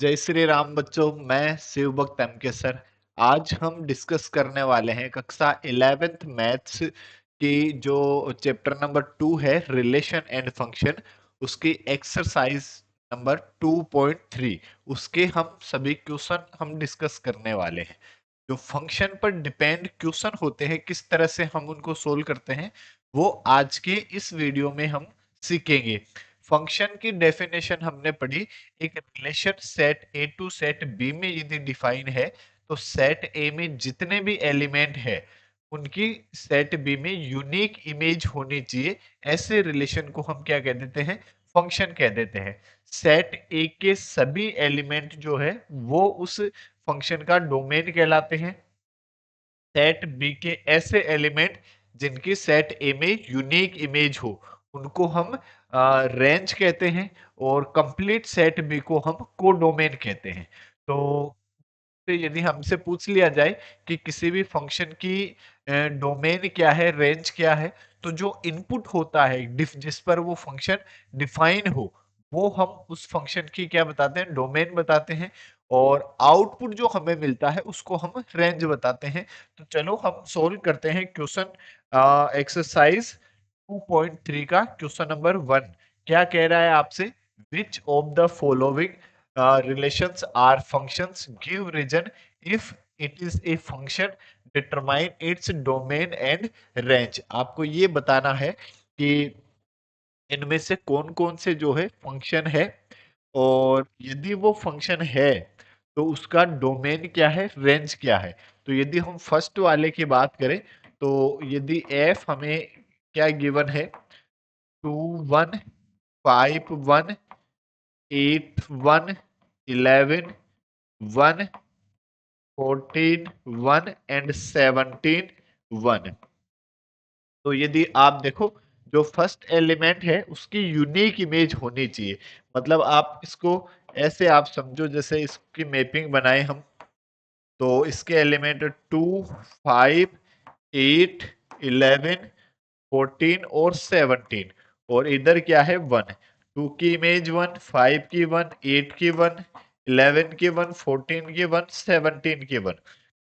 जय श्री राम बच्चों। मैं शिव भक्त एमके सर। आज हम डिस्कस करने वाले हैं कक्षा 11th मैथ्स की जो चैप्टर नंबर 2 है रिलेशन एंड फंक्शन, उसकी एक्सरसाइज नंबर 2.3 उसके हम सभी क्वेश्चन हम डिस्कस करने वाले हैं। जो फंक्शन पर डिपेंड क्वेश्चन होते हैं किस तरह से हम उनको सोल्व करते हैं वो आज के इस वीडियो में हम सीखेंगे। फंक्शन की डेफिनेशन हमने पढ़ी। एक relation set A to set B में यदि डिफाइन है तो सेट ए में जितने भी एलिमेंट है उनकी सेट बी में यूनिक इमेज होनी चाहिए। ऐसे रिलेशन को हम क्या कह देते हैं? फंक्शन कह देते हैं। सेट ए के सभी एलिमेंट जो है वो उस फंक्शन का डोमेन कहलाते हैं। सेट बी के ऐसे एलिमेंट जिनकी सेट ए में यूनिक इमेज हो उनको हम रेंज कहते हैं, और कंप्लीट सेट बी को हम कोडोमेन कहते हैं। तो यदि हमसे पूछ लिया जाए कि किसी भी फंक्शन की डोमेन क्या है, रेंज क्या है, तो जो इनपुट होता है जिस पर वो फंक्शन डिफाइन हो वो हम उस फंक्शन की क्या बताते हैं? डोमेन बताते हैं। और आउटपुट जो हमें मिलता है उसको हम रेंज बताते हैं। तो चलो हम सोल्व करते हैं क्वेश्चन एक्सरसाइज 2.3 का क्वेश्चन नंबर 1। क्या कह रहा है आपसे? Which of the following relations are functions, give reason if it is a function, determine its domain and range। आपको ये बताना है कि इनमें से कौन कौन से जो है फंक्शन है, और यदि वो फंक्शन है तो उसका डोमेन क्या है, रेंज क्या है। तो यदि हम फर्स्ट वाले की बात करें तो यदि f हमें क्या गिवन है? 2 1 5 1 8 1 11 1 14 1 एंड 17 1। तो यदि आप देखो जो फर्स्ट एलिमेंट है उसकी यूनिक इमेज होनी चाहिए। मतलब आप इसको ऐसे आप समझो जैसे इसकी मैपिंग बनाए हम, तो इसके एलिमेंट 2 5 8 11 14 और 17, और इधर क्या है 1। 2 की इमेज 1, 5 की 1, 8 की 1, 11 की 1, 14 की 1, 17 की 1।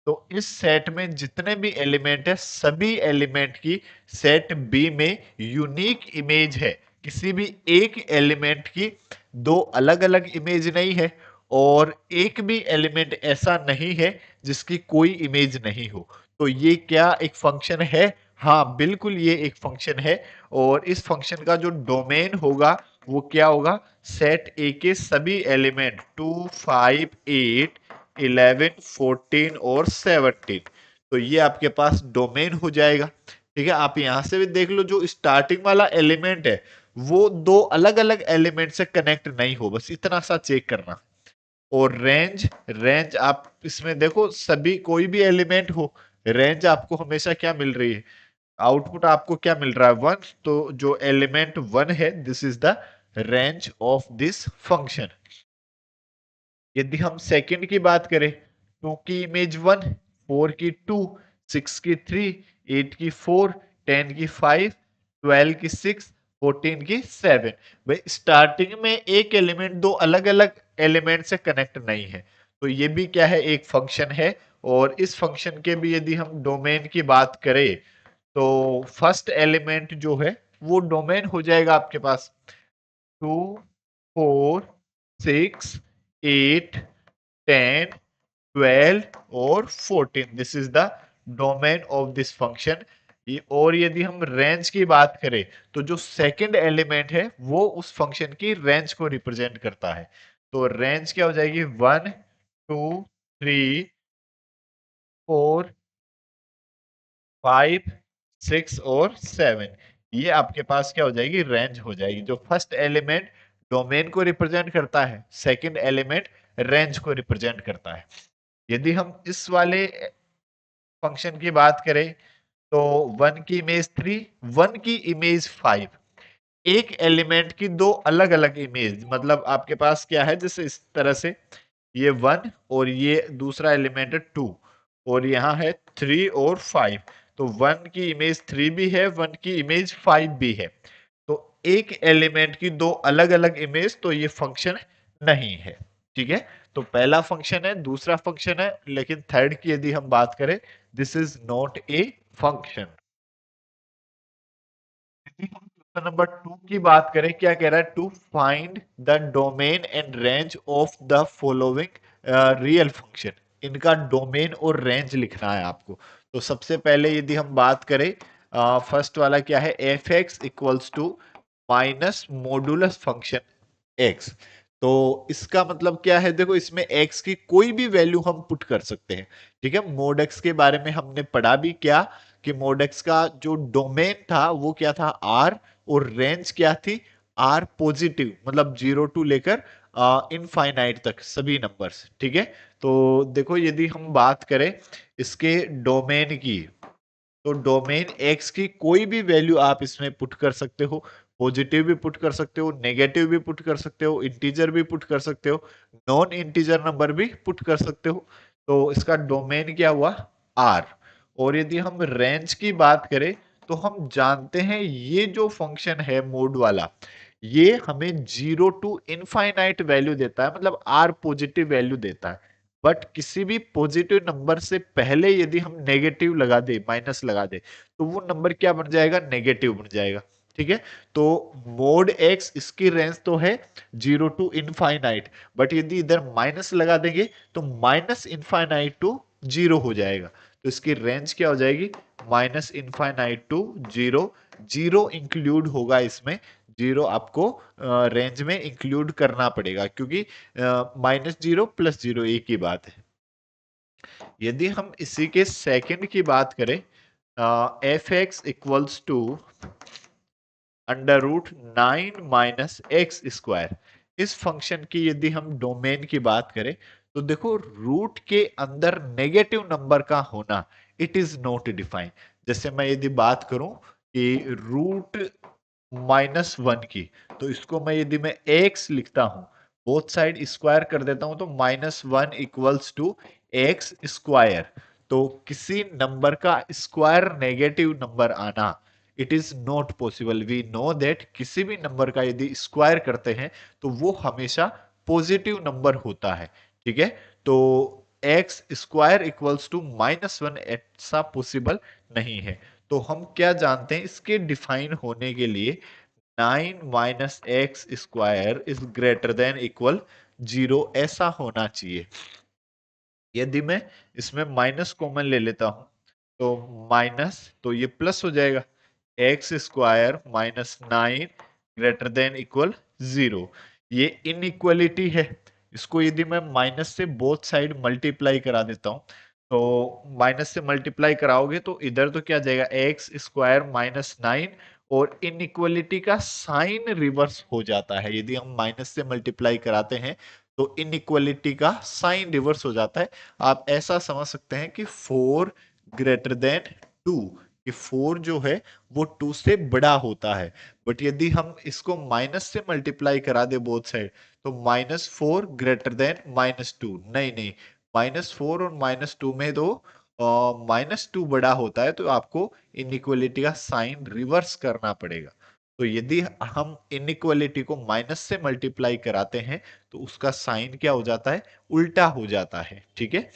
तो इस सेट में जितने भी एलिमेंट है सभी एलिमेंट की सेट बी में यूनिक इमेज है। किसी भी एक एलिमेंट की दो अलग अलग इमेज नहीं है, और एक भी एलिमेंट ऐसा नहीं है जिसकी कोई इमेज नहीं हो। तो ये क्या एक फंक्शन है? हाँ बिल्कुल, ये एक फंक्शन है। और इस फंक्शन का जो डोमेन होगा वो क्या होगा? सेट ए के सभी एलिमेंट 2 5 8 11 14 और 17। तो ये आपके पास डोमेन हो जाएगा। ठीक है, आप यहां से भी देख लो जो स्टार्टिंग वाला एलिमेंट है वो दो अलग अलग एलिमेंट से कनेक्ट नहीं हो, बस इतना सा चेक करना। और रेंज, रेंज आप इसमें देखो सभी कोई भी एलिमेंट हो, रेंज आपको हमेशा क्या मिल रही है? आउटपुट आपको क्या मिल रहा है? 1। तो जो एलिमेंट 1 है this is the range of this function. यदि हम सेकंड की बात करें, 2 की इमेज 1, 4 की 2, 6 की 3, 8 की 4, 10 की 5, 12 की 6, 14 की 7। भाई स्टार्टिंग में एक एलिमेंट दो अलग अलग एलिमेंट से कनेक्ट नहीं है, तो ये भी क्या है? एक फंक्शन है। और इस फंक्शन के भी यदि हम डोमेन की बात करें तो फर्स्ट एलिमेंट जो है वो डोमेन हो जाएगा आपके पास 2 4 6 8 10 12 और 14। This is the domain of this function. और यदि हम रेंज की बात करें तो जो सेकंड एलिमेंट है वो उस फंक्शन की रेंज को रिप्रेजेंट करता है। तो रेंज क्या हो जाएगी? 1 2 3 4 5 6 और 7। ये आपके पास क्या हो जाएगी? रेंज हो जाएगी। जो फर्स्ट एलिमेंट डोमेन को रिप्रेजेंट करता है, सेकंड एलिमेंट रेंज को रिप्रेजेंट करता है। यदि हम इस वाले फंक्शन की बात करें तो 1 की इमेज 3, 1 की इमेज 5। एक एलिमेंट की दो अलग अलग इमेज, मतलब आपके पास क्या है जैसे इस तरह से ये 1 और ये दूसरा एलिमेंट है 2, और यहाँ है 3 और 5। तो 1 की इमेज 3 भी है, 1 की इमेज 5 भी है। तो एक एलिमेंट की दो अलग अलग इमेज, तो ये फंक्शन नहीं है। ठीक है, तो पहला फंक्शन है, दूसरा फंक्शन है, लेकिन थर्ड की यदि हम बात करें, this is not a function. Question number 2 की बात करें, क्या कह रहा है, to find the domain and range of the following real function. इनका डोमेन और रेंज लिखना है आपको। तो सबसे पहले यदि हम बात करें, फर्स्ट वाला क्या है, F X equals to minus modulus function X. तो इसका मतलब क्या है, देखो इसमें x की कोई भी वैल्यू हम पुट कर सकते हैं। ठीक है, मोड x के बारे में हमने पढ़ा भी क्या, कि मोड x का जो डोमेन था वो क्या था, r, और रेंज क्या थी, r पॉजिटिव, मतलब 0 टू लेकर इनफाइनाइट तक सभी नंबर्स। ठीक है, तो देखो यदि हम बात करें इसके डोमेन की, तो डोमेन एक्स की कोई भी वैल्यू आप इसमें पुट कर सकते हो। पॉजिटिव भी पुट कर सकते हो, नेगेटिव भी पुट कर सकते हो, इंटीजर भी पुट कर सकते हो, नॉन इंटीजर नंबर भी पुट कर सकते हो। तो इसका डोमेन क्या हुआ, आर। और यदि हम रेंज की बात करें, तो हम जानते हैं ये जो फंक्शन है मोड वाला, ये हमें 0 टू इनफाइनाइट वैल्यू देता है, मतलब आर पॉजिटिव वैल्यू देता है। बट किसी भी पॉजिटिव नंबर से पहले यदि हम नेगेटिव लगा दे, माइनस लगा दे, तो वो नंबर क्या बन जाएगा, नेगेटिव बन जाएगा। ठीक है, तो मोड एक्स इसकी रेंज तो है 0 टू इनफाइनाइट, बट यदि इधर माइनस लगा देंगे तो माइनस इनफाइनाइट टू 0 हो जाएगा। तो इसकी रेंज क्या हो जाएगी, माइनस इनफाइनाइट टू 0। 0 इंक्लूड होगा इसमें, 0 आपको रेंज में इंक्लूड करना पड़ेगा, क्योंकि -0 +0 एक ही बात है। यदि हम इसी के सेकंड की बात करें, F X equals to √9 - x², इस फंक्शन की यदि हम डोमेन की बात करें, तो देखो रूट के अंदर नेगेटिव नंबर का होना, इट इज नॉट डिफाइंड। जैसे मैं यदि बात करूं कि रूट -1 की, तो इसको मैं यदि मैं x लिखता हूं, बोथ साइड स्क्वायर कर देता हूं, तो -1 इक्वल्स टू x²। तो किसी नंबर का स्क्वायर नेगेटिव नंबर आना, it is not possible. We know that किसी भी नंबर का यदि स्क्वायर करते हैं तो वो हमेशा पॉजिटिव नंबर होता है। ठीक है, तो x² इक्वल्स टू -1 ऐसा पॉसिबल नहीं है। तो हम क्या जानते हैं, इसके डिफाइन होने के लिए 9 - x² is greater than equal 0 ऐसा होना चाहिए। यदि मैं इसमें माइनस कॉमन ले लेता हूं, तो माइनस, तो ये प्लस हो जाएगा, x² -9 ग्रेटर देन इक्वल 0। ये इनइक्वलिटी है। इसको यदि मैं माइनस से बोथ साइड मल्टीप्लाई करा देता हूं, तो माइनस से मल्टीप्लाई कराओगे तो इधर तो क्या जाएगा, x² -9, और इनइक्वलिटी का साइन रिवर्स हो जाता है। यदि हम माइनस से मल्टीप्लाई कराते हैं तो इनइक्वलिटी का साइन रिवर्स हो जाता है। आप ऐसा समझ सकते हैं कि 4 ग्रेटर देन 2, कि 4 जो है वो 2 से बड़ा होता है। बट यदि हम इसको माइनस से मल्टीप्लाई करा दे बोथ साइड, तो -4 ग्रेटर देन -2, नहीं नहीं, -4 और -2 में तो -2 बड़ा होता है, तो आपको इनइक्वलिटी का साइन रिवर्स करना पड़ेगा। तो यदि हम इनइक्वलिटी को माइनस से मल्टीप्लाई कराते हैं, तो उसका साइन क्या हो जाता है, उल्टा हो जाता है। ठीक है,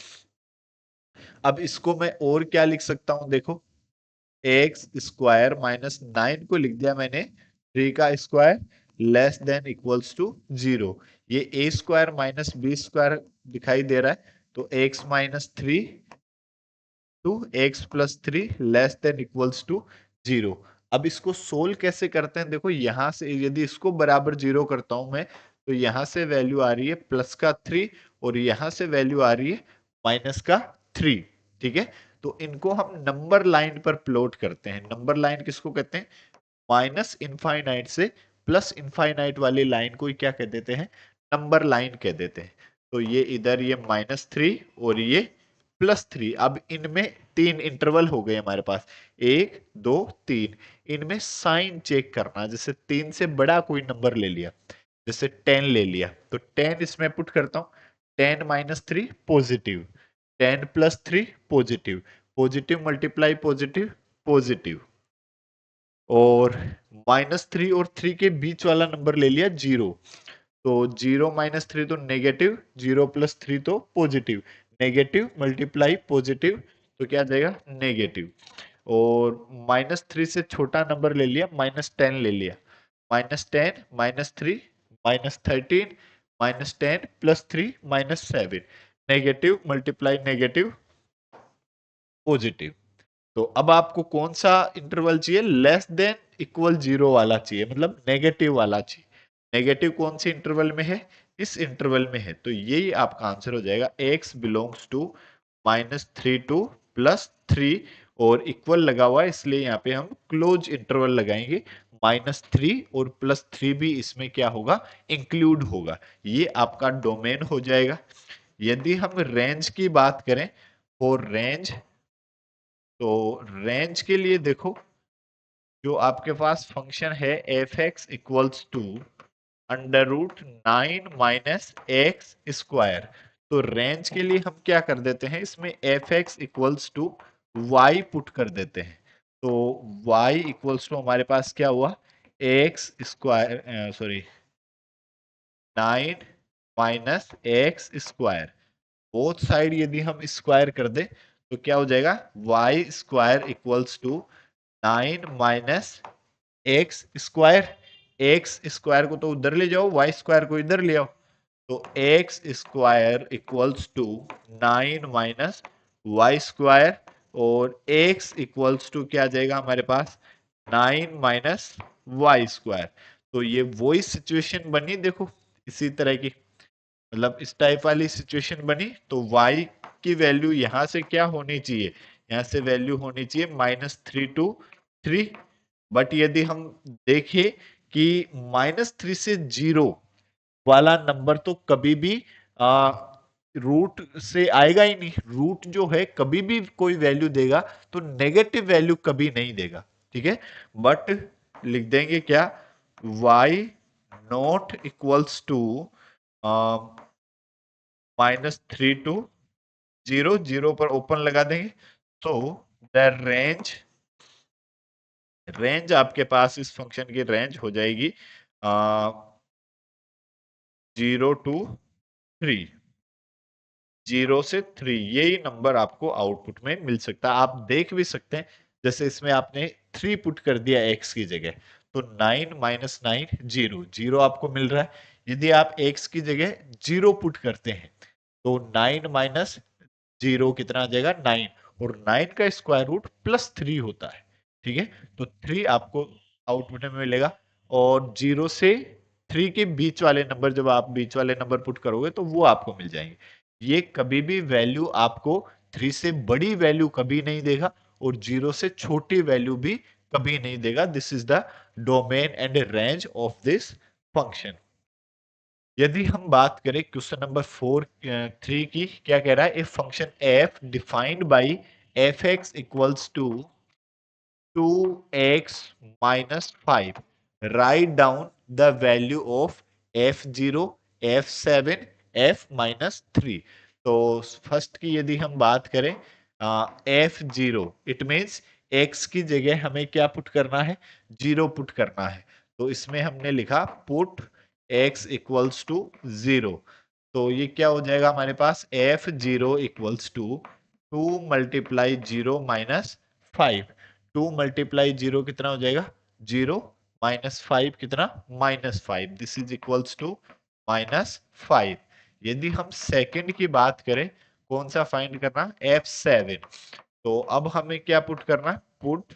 अब इसको मैं और क्या लिख सकता हूं, देखो x² -9 को लिख दिया मैंने 3 का square less than equals to 0। ये a² -b² दिखाई दे रहा है, तो x -3 to x+3 less than equals to 0। अब इसको सोल्व कैसे करते हैं, देखो यहां से यदि इसको बराबर 0 करता हूं मैं, तो यहां से वैल्यू आ रही है +3, और यहां से वैल्यू आ रही है -3। ठीक है, तो इनको हम नंबर लाइन पर प्लॉट करते हैं। नंबर लाइन किसको कहते हैं, माइनस इनफाइनाइट से प्लस इनफाइनाइट वाली लाइन को क्या कह देते हैं, नंबर लाइन कह देते हैं। तो ये इधर ये -3 और ये +3। अब इनमें 3 इंटरवल हो गए हमारे पास, 1 2 3। इनमें साइन चेक करना, जैसे 3 से बड़ा कोई नंबर ले लिया, जैसे 10 ले लिया, तो 10 इसमें पुट करता हूं, 10 -3 positive, 10 +3 positive, positive multiply positive, positive, और -3 और 3 के बीच वाला नंबर ले लिया 0, तो 0 - 3 तो नेगेटिव, 0 + 3 तो पॉजिटिव, नेगेटिव मल्टीप्लाई पॉजिटिव, तो क्या आ जाएगा नेगेटिव। और -3 से छोटा नंबर ले लिया, -10 ले लिया, -10 -3 -13 -10 +3 -7, नेगेटिव मल्टीप्लाई नेगेटिव पॉजिटिव। तो अब आपको कौन सा इंटरवल चाहिए, लेस देन इक्वल 0 वाला चाहिए, मतलब नेगेटिव वाला चाहिए। नेगेटिव कौन से इंटरवल में है, इस इंटरवल में है, तो यही आपका आंसर हो जाएगा x बिलोंग्स टू -3 टू +3, और इक्वल लगा हुआ है इसलिए यहाँ पे हम क्लोज इंटरवल लगाएंगे, -3 और +3 भी इसमें क्या होगा, इंक्लूड होगा, ये आपका डोमेन हो जाएगा। यदि हम रेंज की बात करें, और रेंज, तो रेंज के लिए देखो, जो आपके पास फंक्शन है F X equals to √9 - X square, तो रेंज के लिए हम क्या कर देते हैं, इसमें F X equals to Y put कर देते हैं। तो वाई इक्वल्स टू हमारे पास क्या हुआ, X square, sorry 9 - X square, both side यदि हम स्क्वायर कर दे तो क्या हो जाएगा, Y square equals to 9 - X square, X square को तो उधर ले जाओ, वाई स्क्वायर को इधर ले आओ, तो X square equals to 9 - Y square, और एक्स इक्वल्स टू क्या आ जाएगा हमारे पास, 9 - वाई स्क्वायर। तो ये वही सिचुएशन बनी, देखो इसी तरह की, मतलब इस टाइप वाली सिचुएशन बनी, तो y की वैल्यू यहां से क्या होनी चाहिए, यहां से वैल्यू होनी चाहिए -3 to 3, बट यदि हम देखें कि -3 से 0 वाला नंबर तो कभी भी रूट से आएगा ही नहीं, रूट जो है कभी भी कोई वैल्यू देगा तो नेगेटिव वैल्यू कभी नहीं देगा, ठीक है, बट लिख देंगे क्या, y not equals to -3 to 0, 0 पर ओपन लगा देंगे, तो द रेंज, रेंज आपके पास इस फंक्शन की रेंज हो जाएगी 0 to 3, 0 से 3, यही नंबर आपको आउटपुट में मिल सकता है। आप देख भी सकते हैं, जैसे इसमें आपने 3 पुट कर दिया x की जगह, तो 9 - 9 0, 0 आपको मिल रहा है। यदि आप x की जगह 0 पुट करते हैं तो 9 - 0 कितना आ जाएगा, 9, और 9 का स्क्वायर रूट +3 होता है, ठीक है, तो 3 आपको आउटपुट में मिलेगा। और 0 से 3 के बीच वाले नंबर, जब आप बीच वाले नंबर पुट करोगे तो वो आपको मिल जाएंगे। ये कभी भी वैल्यू आपको 3 से बड़ी वैल्यू कभी नहीं देगा, और 0 से छोटी वैल्यू भी कभी नहीं देगा। This is the domain and range of this function. यदि हम बात करें क्वेश्चन नंबर 3 की, क्या कह रहा है, A function F defined by F X equals to 2x - 5, write down the value of f0, f7, f-3। तो फर्स्ट की यदि हम बात करें, f0, इट मीन्स x की जगह हमें क्या पुट करना है, 0 पुट करना है, तो इसमें हमने लिखा पुट x इक्वल्स टू 0, तो ये क्या हो जाएगा हमारे पास, f0 इक्वल्स टू 2 × 0 - 5, 2 × 0 कितना हो जाएगा, 0, -5 कितना, -5, दिस इज इक्वल्स टू -5। यदि हम सेकंड की बात करें, कौन सा फाइंड करना, f7, तो अब हमें क्या पुट करना, put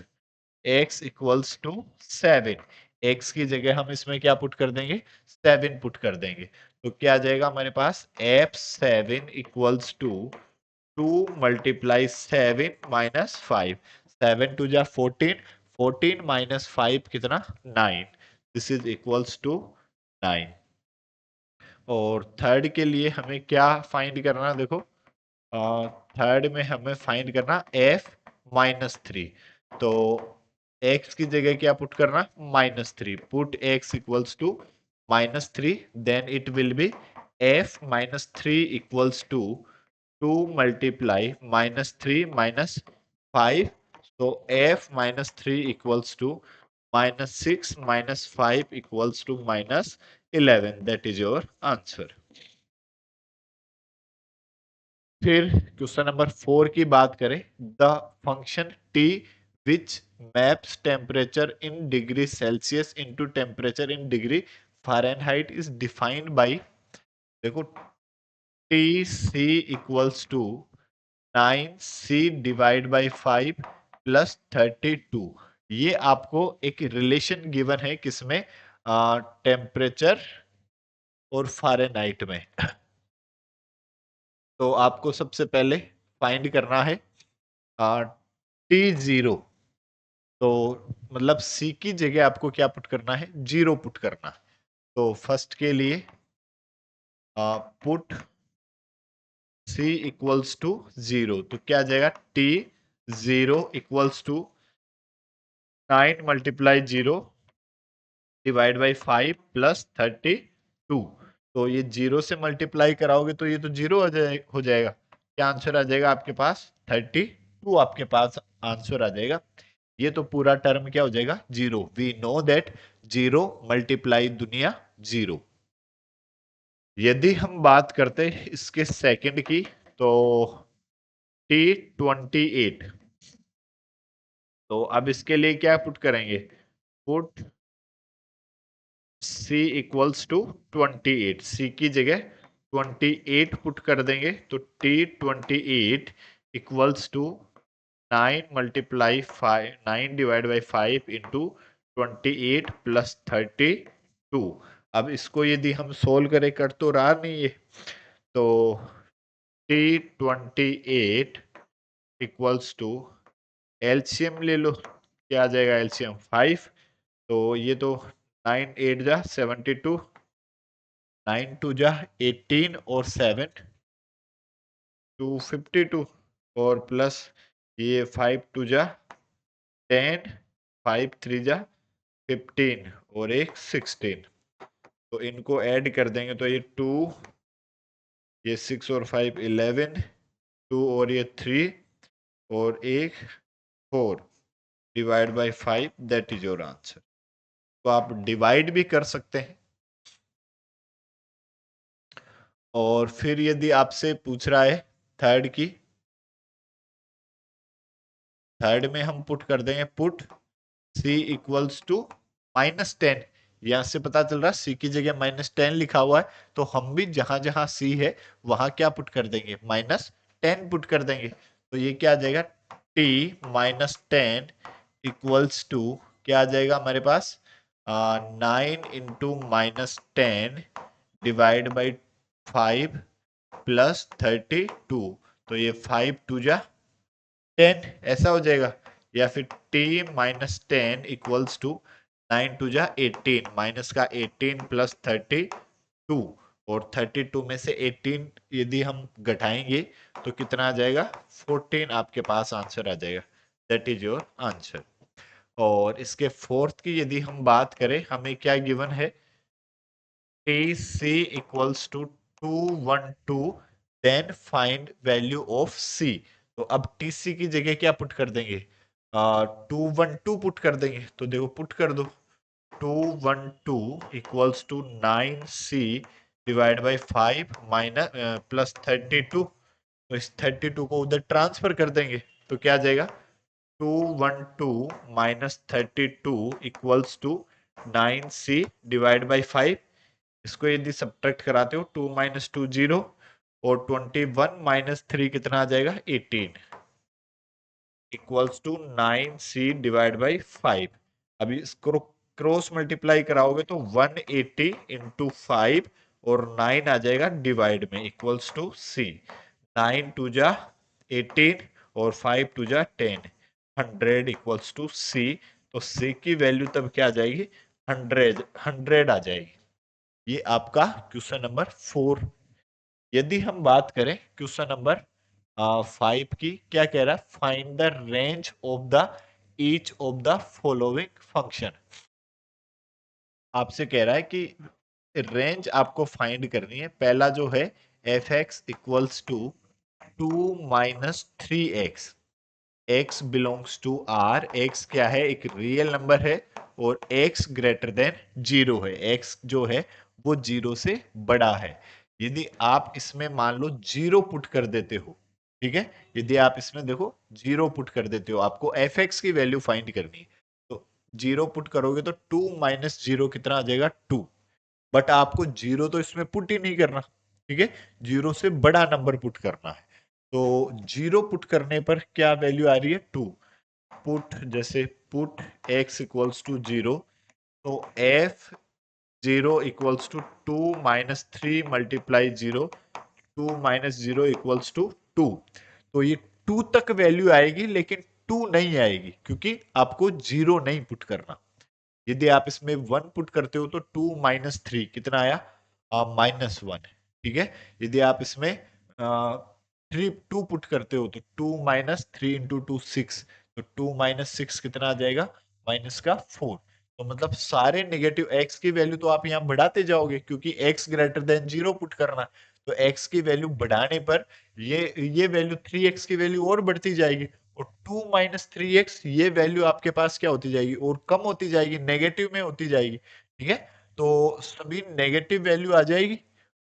x equals to 7, x की जगह हम इसमें क्या पुट कर देंगे, 7 पुट कर देंगे, तो क्या आ जाएगा हमारे पास, f7 इक्वल्स टू 2 × 7 - 5, 7 2 जा 14, 14 - 5 कितना, 9, दिस इज इक्वल्स टू 9। और थर्ड के लिए हमें क्या फाइंड करना, देखो थर्ड में हमें फाइंड करना f-3, तो x की जगह क्या पुट करना, -3, put x equals to -3, then it will be f-3 equals to 2 × -3 - 5, so f-3 equals to -6 - 5 equals to 11, that is your answer. फिर क्वेश्चन नंबर 4 की बात करें, the function t which maps temperature in degree Celsius into temperature in degree Fahrenheit is defined by, देखो t c equals to 9c divide by 5 plus 32। ये आपको एक relation given है किसमें, टेम्परेचर और फ़ारेनहाइट में। तो आपको सबसे पहले फाइंड करना है T0। तो मतलब C की जगह आपको क्या पुट करना है, 0 पुट करना है। तो फर्स्ट के लिए पुट C इक्वल्स टू 0, तो क्या आ जाएगा, T0 equals to 9 multiply 0 divide by 5 plus 32। तो ये 0 से मल्टीप्लाई कराओगे तो ये तो 0 हो जाएगा। क्या आंसर आ जाएगा आपके पास, 32 आपके पास आंसर आ जाएगा। ये तो पूरा टर्म क्या हो जाएगा, 0। वी नो दैट 0 मल्टीप्लाई दुनिया 0। यदि हम बात करते इसके सेकंड की, तो T28। तो अब इसके लिए क्या पुट करेंगे, put C equals to 28। C की जगह 28 पुट कर देंगे तो T28 equals to 9 multiply 5, 9 divide by 5 into 28 plus 32। अब इसको यदि हम सोल्व करें, कर तो रहा नहीं है, तो T28 इक्वल्स टू, एलसीएम ले लो, क्या आ जाएगा एलसीएम 5। तो ये तो 9 8 जा 72, 9 2 जा 18 और 7 252, और प्लस ये 5 2 जा 10, 5 3 जा 15 और एक 16। तो इनको ऐड कर देंगे तो ये 2, ये 6 और 5 11, 2 और ये 3 और एक 4 divide by 5, that is your answer. तो आप डिवाइड भी कर सकते हैं। और फिर यदि आपसे पूछ रहा है थर्ड की, थर्ड में हम पुट कर देंगे, पुट C इक्वल्स टू -10। यहां से पता चल रहा है C की जगह -10 लिखा हुआ है, तो हम भी जहां जहां C है वहां क्या पुट कर देंगे, -10 पुट कर देंगे। तो ये क्या आ जाएगा, T -10 इक्वल्स टू, क्या आ जाएगा हमारे पास, 9 इंटू -10 डिवाइड बाई 5 प्लस 32। तो ये 5 2 जा 10 ऐसा हो जाएगा। या फिर t -10 इक्वल्स टू 9 2 जा 18, माइनस का 18 प्लस 32, और 32 में से 18 यदि हम घटाएंगे तो कितना आ जाएगा, 14 आपके पास आंसर आ जाएगा। That is your answer. और इसके फोर्थ की यदि हम बात करें, हमें क्या गिवन है, TC equals to 212, then find value of C। तो अब TC की जगह क्या पुट कर देंगे, 212 पुट कर देंगे। तो देखो पुट कर दो, 212 equals to 9C divide by 5 minus plus 32। तो इस 32 को उधर ट्रांसफर कर देंगे, तो क्या आ जाएगा, 212 minus 32 equals to 9C divide by 5। इसको यदि सब्ट्रैक्ट कराते हो, 2 माइनस 2 0, और 21 माइनस 3 कितना आ जाएगा, 18 equals to 9C divide by 5। अभी इसको क्रॉस मल्टीप्लाई कराओगे तो 180 इंटू 5 और 9 आ जाएगा डिवाइड में, इक्वल्स टू C। 9 2 जा 18 और 5 2 जा 10, 100 इक्वल्स टू C। तो C की वैल्यू तब क्या आ जाएगी, 100 आ जाएगी। ये आपका क्वेश्चन नंबर 4। यदि हम बात करें क्वेश्चन नंबर 5 की, क्या कह रहा है, find the range of the each of the following function. आपसे कह रहा है कि रेंज आपको फाइंड करनी है। पहला जो है F X equals to 2 minus 3x, x belongs to r, x क्या है, एक रियल नंबर है, और x ग्रेटर देन 0 है। x जो है वो 0 से बड़ा है। यदि आप इसमें मान लो 0 पुट कर देते हो, ठीक है, यदि आप इसमें देखो 0 पुट कर देते हो, आपको एफ एक्स की वैल्यू फाइंड करनी है, तो 0 पुट करोगे तो 2 माइनस 0 कितना आ जाएगा 2। बट आपको 0 तो इसमें पुट ही नहीं करना, ठीक है, 0 से बड़ा नंबर पुट करना है। तो 0 पुट करने पर क्या वैल्यू आ रही है 2। पुट जैसे पुट x इक्वल्स टू 0, तो f 0 equals to 2 minus 3 multiply 0, 2 minus 0 equals to 2। तो ये 2 तक वैल्यू आएगी लेकिन 2 नहीं आएगी क्योंकि आपको 0 नहीं पुट करना। यदि आप इसमें 1 पुट करते हो तो 2 माइनस 3 कितना आया -1, ठीक है। यदि आप इसमें 2 पुट करते हो तो 2 माइनस 3 इंटू 2 6, तो 2 माइनस 6 कितना आ जाएगा माइनस का 4। तो मतलब सारे नेगेटिव x की वैल्यू तो आप यहाँ बढ़ाते जाओगे क्योंकि x ग्रेटर देन 0 पुट करना है। तो x की वैल्यू बढ़ाने पर ये वैल्यू 3x की वैल्यू और बढ़ती जाएगी, और 2 माइनस 3x ये वैल्यू आपके पास क्या होती जाएगी और कम होती जाएगी, नेगेटिव में होती जाएगी, ठीक है। तो सभी नेगेटिव वैल्यू आ जाएगी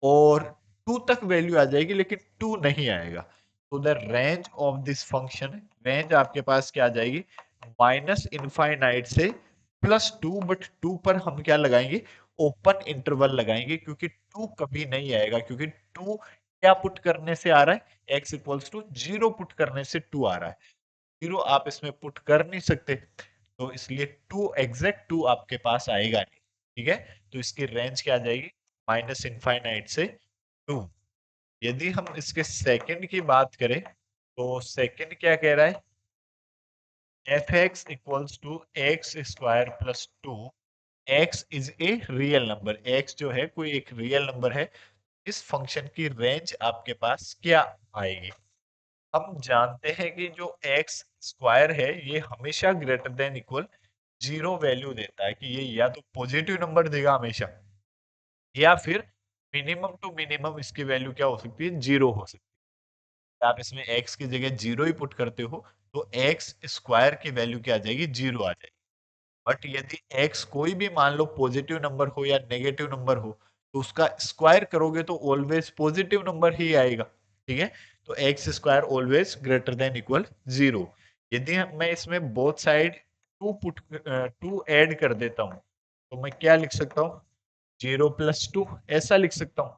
और 2 तक वैल्यू आ जाएगी लेकिन 2 नहीं आएगा। तो the range of this function, range आपके पास क्या आ जाएगी माइनस इनफाइनाइट से +2, बट 2 पर हम क्या लगाएंगे ओपन इंटरवल लगाएंगे क्योंकि 2 कभी नहीं आएगा, क्योंकि 2 क्या पुट करने से आ रहा है x इक्वल्स टू 0 पुट करने से 2 आ रहा है। 0 आप इसमें पुट कर नहीं सकते, तो इसलिए 2 एग्जैक्ट 2 आपके पास आएगा नहीं, ठीक है। तो इसकी रेंज क्या आ जाएगी माइनस इनफाइनाइट से 2। यदि हम इसके सेकंड की बात करें तो सेकंड क्या कह रहा है F X equals to X square plus 2, X is a real number, X जो है कोई एक रियल नंबर है, इस फंक्शन की रेंज आपके पास क्या आएगी। हम जानते हैं कि जो एक्स स्क्वायर है ये हमेशा ग्रेटर देन इक्वल 0 वैल्यू देता है, कि ये या तो पॉजिटिव नंबर देगा हमेशा, या फिर मिनिमम टू मिनिमम इसकी वैल्यू क्या हो सकती है 0 हो सकती है। आप इसमें x की जगह 0 ही पुट करते हो तो एक्स स्क्वायर की वैल्यू क्या आ जाएगी 0 आ जाएगी। बट यदि x कोई भी मान लो पॉजिटिव नंबर हो या नेगेटिव नंबर हो, तो उसका स्क्वायर करोगे तो ऑलवेज पॉजिटिव नंबर ही आएगा, ठीक है। तो X square always greater than equal 0। यदि मैं इसमें बोथ साइड 2 ऐड कर देता हूं तो मैं क्या लिख सकता हूँ 0 प्लस 2 ऐसा लिख सकता हूँ।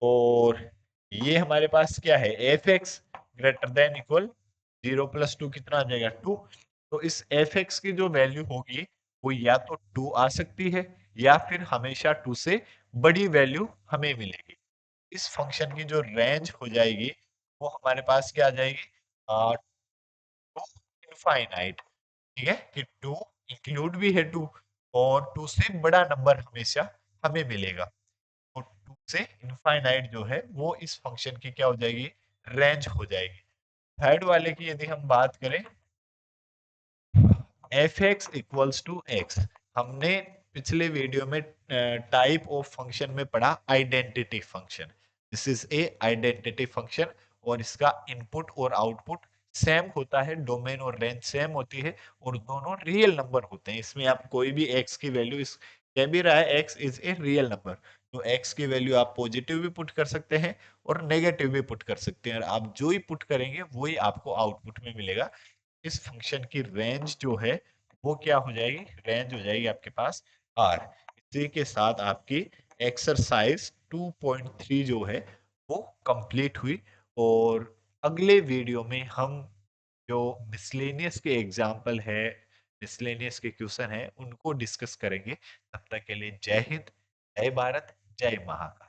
और ये हमारे पास क्या है F x greater than equal 0 plus 2 कितना आ जाएगा 2। तो इस एफ एक्स की जो वैल्यू होगी वो या तो 2 आ सकती है या फिर हमेशा 2 से बड़ी वैल्यू हमें मिलेगी। इस फंक्शन की जो रेंज हो जाएगी वो हमारे पास क्या आ जाएगी टू इनफाइनाइट, ठीक है, कि 2 इंक्लूड भी है 2, और 2 से बड़ा नंबर हमेशा हमें मिलेगा। तो 2 से इनफाइनाइट जो है वो इस फंक्शन की क्या हो जाएगी रेंज हो जाएगी। थर्ड वाले की यदि हम बात करें F X equals to X, हमने पिछले वीडियो में टाइप ऑफ फंक्शन में पढ़ा identity function. This is a identity function और इसका इनपुट और आउटपुट सेम होता है, डोमेन और रेंज सेम होती है और दोनों रियल नंबर होते हैं। इसमें आप कोई भी एक्स की वैल्यू इस कह भी रहा है x is a real number, तो एक्स की वैल्यू आप पॉजिटिव भी पुट कर सकते हैं और नेगेटिव भी पुट कर सकते हैं, और आप जो ही पुट करेंगे वही आपको आउटपुट में मिलेगा। इस फंक्शन की रेंज जो है वो क्या हो जाएगी रेंज हो जाएगी आपके पास आर। इसी के साथ आपकी एक्सरसाइज 2.3 जो है वो कंप्लीट हुई, और अगले वीडियो में हम जो मिसलेनियस के एग्जाम्पल है, मिसलेनियस के क्वेश्चन है, उनको डिस्कस करेंगे। तब तक के लिए जय हिंद, जय भारत, जय महाकाल।